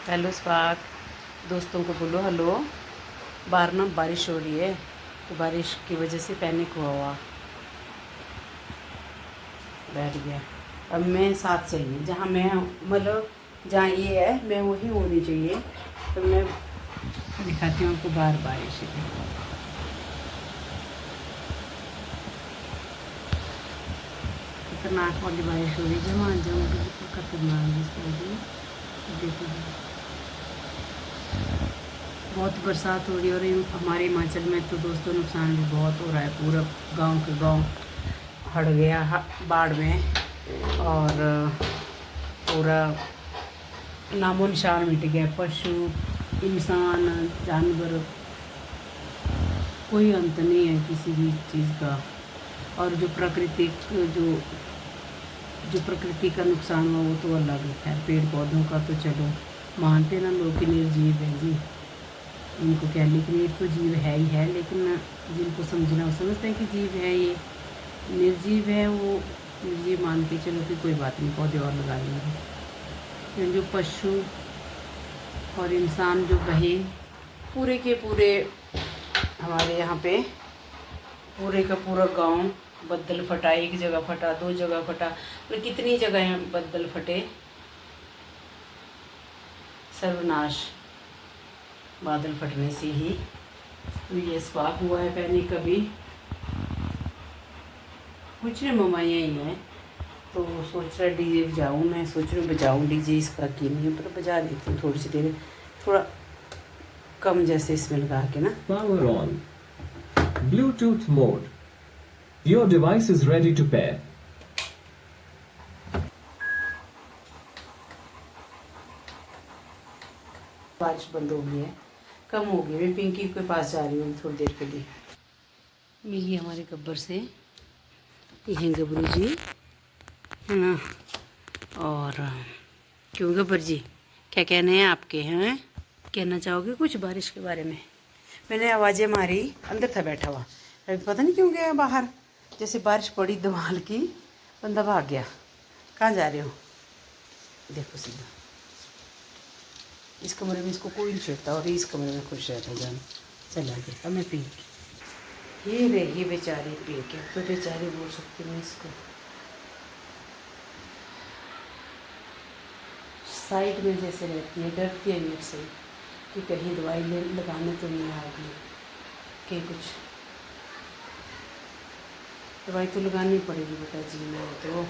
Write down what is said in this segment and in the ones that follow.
Hello swag. दोस्तों को बोलो हेलो। बाहर ना बारिश हो रही है, तो बारिश की वजह से पैनिक हुआ बैठ गया। अब मैं साथ चाहिए, जहाँ मैं मतलब जहाँ ये है मैं वही होनी चाहिए। तो मैं दिखाती हूँ आपको बाहर बारिश है। खतरनाक वाली बारिश हो रही है, जहाँ जाऊँ बिल्कुल खतरनाक जिसकी वजह देखो बहुत बरसात हो रही है। और हमारे हिमाचल में तो दोस्तों नुकसान भी बहुत हो रहा है। पूरा गांव के गांव हट गया बाढ़ में, और पूरा नामो निशान मिट गया। पशु, इंसान, जानवर, कोई अंत नहीं है किसी भी चीज़ का। और जो प्राकृतिक जो प्रकृति का नुकसान हुआ वो तो अलग है। पेड़ पौधों का तो चलो मानते ना लोग कि निर्जीव है जी, इनको क्या, लेकिन ये तो जीव है ही है। लेकिन जिनको समझना वो समझते हैं कि जीव है, ये निर्जीव है, वो निर्जीव मान के चलो कि कोई बात नहीं, पौधे और लगा लेंगे। लेकिन जो पशु और इंसान जो बहे, पूरे के पूरे हमारे यहाँ पे पूरे का पूरा गांव बदल फटा। एक जगह फटा, दो जगह फटा, मतलब कितनी जगह बदल फटे। सर्वनाश बादल फटने से ही तो ये स्वाप हुआ है। पहले कभी कुछ नहीं, ममाइयाँ ही हैं। तो सोच रहा डीजे बजाऊँ, मैं सोच रही हूँ बजाऊँ डीजे, इसका की नहीं है, पर बजा देती हूँ थोड़ी सी देर, थोड़ा कम जैसे इसमें लगा के ना। Power on. Bluetooth mode. Your device is ready to pair. बारिश बंद हो गई है, कम हो गई। मैं पिंकी के पास जा रही हूँ थोड़ी देर के लिए। मिली हमारे गब्बर से, ये हैं गबरू जी, है ना। और क्यों गब्बर जी, क्या कहने हैं आपके? हैं कहना चाहोगे कुछ बारिश के बारे में? मैंने आवाज़ें मारी, अंदर था बैठा हुआ, अभी पता नहीं क्यों गया बाहर। जैसे बारिश पड़ी धमाल की, बंदा भाग गया। कहाँ जा रहे हो? देखो सीधा, इस कमरे में इसको कोई नहीं छेड़ता, और इस कमरे में खुश रहता जान। चला गया। अब मैं पिंकी, ये रही बेचारी पिंकी। अब तो बेचारी बोल सकती हूँ इसको। साइड में जैसे रहती है, डरती है मेरे से कि कहीं दवाई ले लगाने तो नहीं आ गई, कि कुछ दवाई तो लगानी पड़ेगी बेटा जी। मैं तो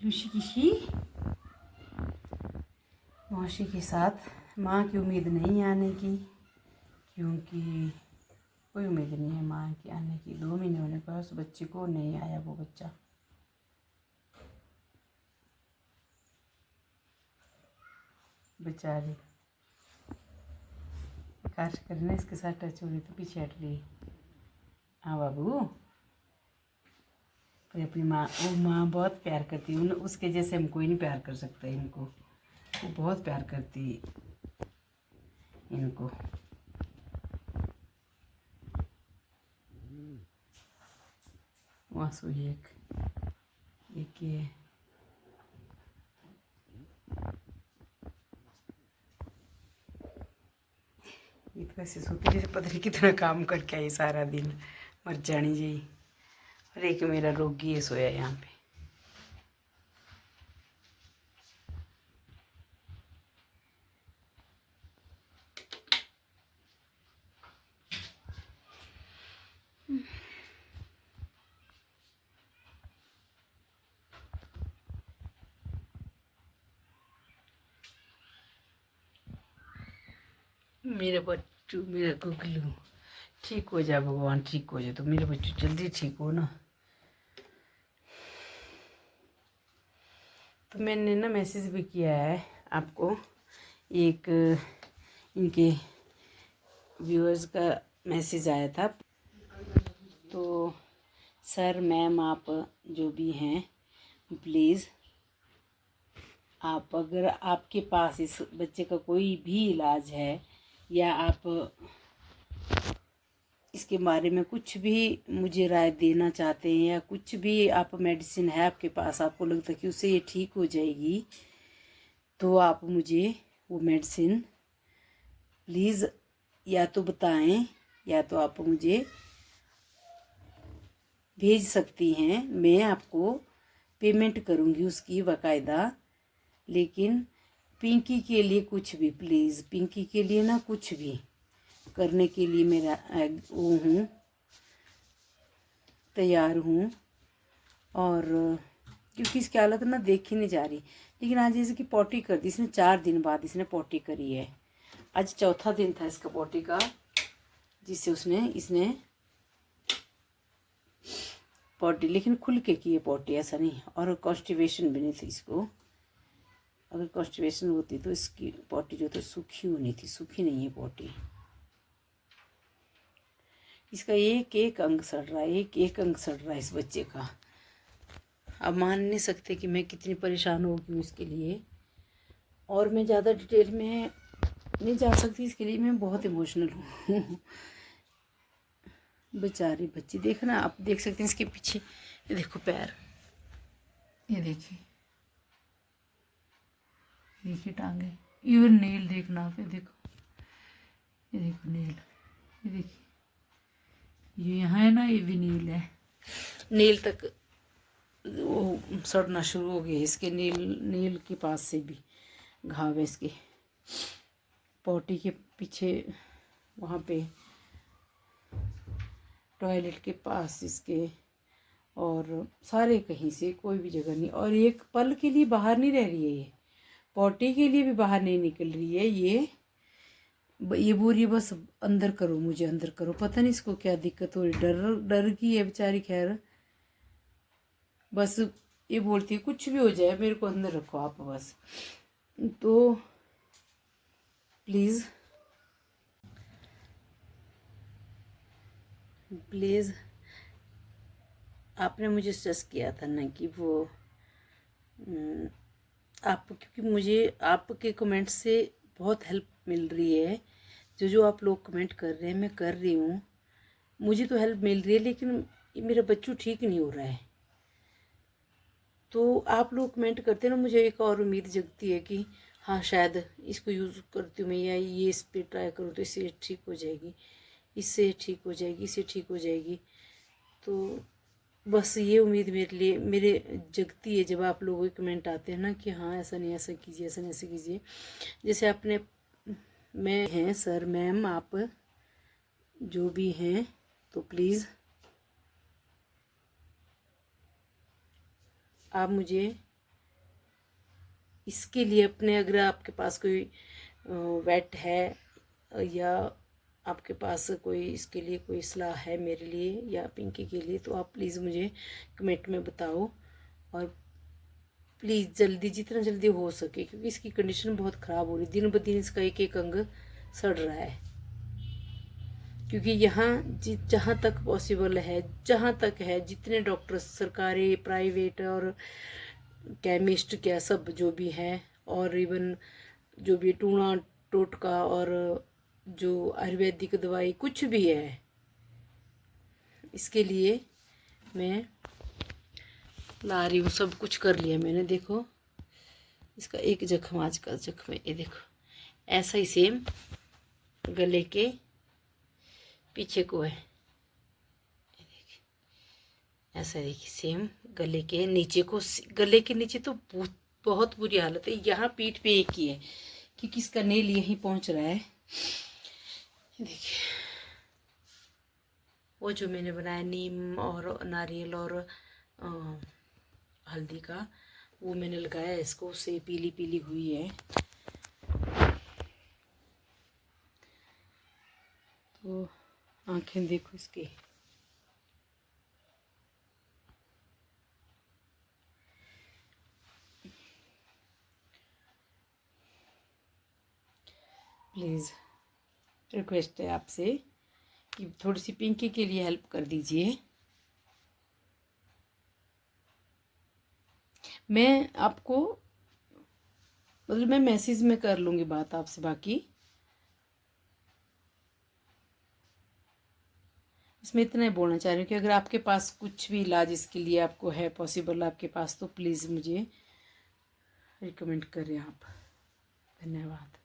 ऋषि मौसी के साथ माँ की उम्मीद नहीं आने की, क्योंकि कोई उम्मीद नहीं है माँ के आने की। 2 महीने होने पर उस बच्चे को नहीं आया वो बच्चा। बेचारी काश करने इसके साथ टच हो रही तो पीछे हट गई। हाँ बाबू, पर अपनी माँ, वो माँ बहुत प्यार करती है। उसके जैसे हम कोई नहीं प्यार कर सकता इनको। वो बहुत प्यार करती इनको। वहाँ सोई एक ये तो ऐसे सोती जैसे पता नहीं कितना काम करके आई सारा दिन, मर जानी जी। और एक मेरा रोगी है सोया यहाँ पे। मेरा बच्चू, मेरा गुगलू, ठीक हो जा भगवान, ठीक हो जा। तो मेरे बच्चू जल्दी ठीक हो ना। तो मैंने ना मैसेज भी किया है आपको, एक इनके व्यूअर्स का मैसेज आया था। तो सर मैम आप जो भी हैं, प्लीज़ आप अगर आपके पास इस बच्चे का कोई भी इलाज है या आप इसके बारे में कुछ भी मुझे राय देना चाहते हैं या कुछ भी आप मेडिसिन है आपके पास, आपको लगता है कि उससे ये ठीक हो जाएगी, तो आप मुझे वो मेडिसिन प्लीज़ या तो बताएं या तो आप मुझे भेज सकती हैं। मैं आपको पेमेंट करूँगी उसकी बाकायदा। लेकिन पिंकी के लिए कुछ भी प्लीज़, पिंकी के लिए ना कुछ भी करने के लिए मेरा वो हूँ, तैयार हूँ। और क्योंकि इसकी हालत ना देखी नहीं जा रही। लेकिन आज जैसे कि पॉटी कर दी इसने, 4 दिन बाद इसने पॉटी करी है। आज चौथा दिन था इसका पॉटी का, जिससे इसने पॉटी, लेकिन खुल के की है पॉटी, ऐसा नहीं। और कॉन्स्टिपेशन भी नहीं थी इसको। अगर कॉन्स्टिपेशन होती तो इसकी पॉटी जो तो सूखी होनी थी, सूखी नहीं है पॉटी। इसका एक एक अंग सड़ रहा है, एक एक अंग सड़ रहा है इस बच्चे का। अब मान नहीं सकते कि मैं कितनी परेशान हो गई हूँ इसके लिए। और मैं ज़्यादा डिटेल में नहीं जा सकती इसके लिए, मैं बहुत इमोशनल हूँ। बेचारी बच्ची, देखना आप देख सकते हैं इसके पीछे, ये देखो पैर, ये देखिए, देखिए टांगे, इवन नेल देखना आप, ये देखो, ये देखो नेल, ये देखिए, ये यहाँ है ना, ये भी नील है, नील तक वो सड़ना शुरू हो गया इसके। नील के पास से भी घाव है इसके, पॉटी के पीछे, वहाँ पे टॉयलेट के पास इसके, और सारे कहीं से कोई भी जगह नहीं। और एक पल के लिए बाहर नहीं रह रही है ये, पॉटी के लिए भी बाहर नहीं निकल रही है ये बोरी बस अंदर करो, मुझे अंदर करो। पता नहीं इसको क्या दिक्कत हो रही, डर डर की है बेचारी। खैर बस ये बोलती है कुछ भी हो जाए मेरे को अंदर रखो आप बस। तो प्लीज़ प्लीज़ आपने मुझे सजेस्ट किया था ना कि वो आप, क्योंकि मुझे आपके कमेंट से बहुत हेल्प मिल रही है। जो आप लोग कमेंट कर रहे हैं मैं कर रही हूँ, मुझे तो हेल्प मिल रही है, लेकिन मेरा बच्चू ठीक नहीं हो रहा है। तो आप लोग कमेंट करते हैं ना, मुझे एक और उम्मीद जगती है कि हाँ शायद इसको यूज़ करती हूँ मैं, या ये इस पर ट्राई करूँ तो इससे ठीक हो जाएगी, इससे ठीक हो जाएगी, इससे ठीक हो जाएगी। तो बस ये उम्मीद मेरे जगती है जब आप लोगों के कमेंट आते हैं ना कि हाँ ऐसा नहीं ऐसा कीजिए, ऐसा नहीं ऐसा कीजिए। जैसे आपने, मैं हैं सर मैम, आप जो भी हैं, तो प्लीज़ आप मुझे इसके लिए अपने, अगर आपके पास कोई वेट है या आपके पास कोई इसके लिए कोई सलाह है मेरे लिए या पिंकी के लिए, तो आप प्लीज़ मुझे कमेंट में बताओ। और प्लीज़ जल्दी, जितना जल्दी हो सके, क्योंकि इसकी कंडीशन बहुत ख़राब हो रही, दिन ब दिन इसका एक एक अंग सड़ रहा है। क्योंकि यहाँ जहाँ तक पॉसिबल है, जहाँ तक है, जितने डॉक्टर सरकारी प्राइवेट और केमिस्ट क्या सब जो भी है, और इवन जो भी टूणा टोटका और जो आयुर्वेदिक दवाई कुछ भी है, इसके लिए मैं ला रही हूँ। सब कुछ कर लिया मैंने। देखो इसका एक जख्म, आज का जख्म है, ये देखो ऐसा ही सेम गले के पीछे को है, ये देखिए ऐसा, देखिए सेम गले के नीचे को, गले के नीचे तो बहुत बुरी हालत है। यहाँ पीठ पे एक ही है कि किसका नेल यहीं पहुंच रहा है। देखिए वो जो मैंने बनाया नीम और नारियल और हल्दी का, वो मैंने लगाया इसको, उससे पीली पीली हुई है। तो आंखें देखो इसकी, प्लीज़ रिक्वेस्ट है आपसे कि थोड़ी सी पिंकी के लिए हेल्प कर दीजिए। मैं आपको मतलब मैं मैसेज में कर लूँगी बात आपसे। बाकी इसमें इतना ही बोलना चाह रही हूँ कि अगर आपके पास कुछ भी इलाज इसके लिए आपको है पॉसिबल आपके पास, तो प्लीज़ मुझे रिकमेंड करें आप। धन्यवाद।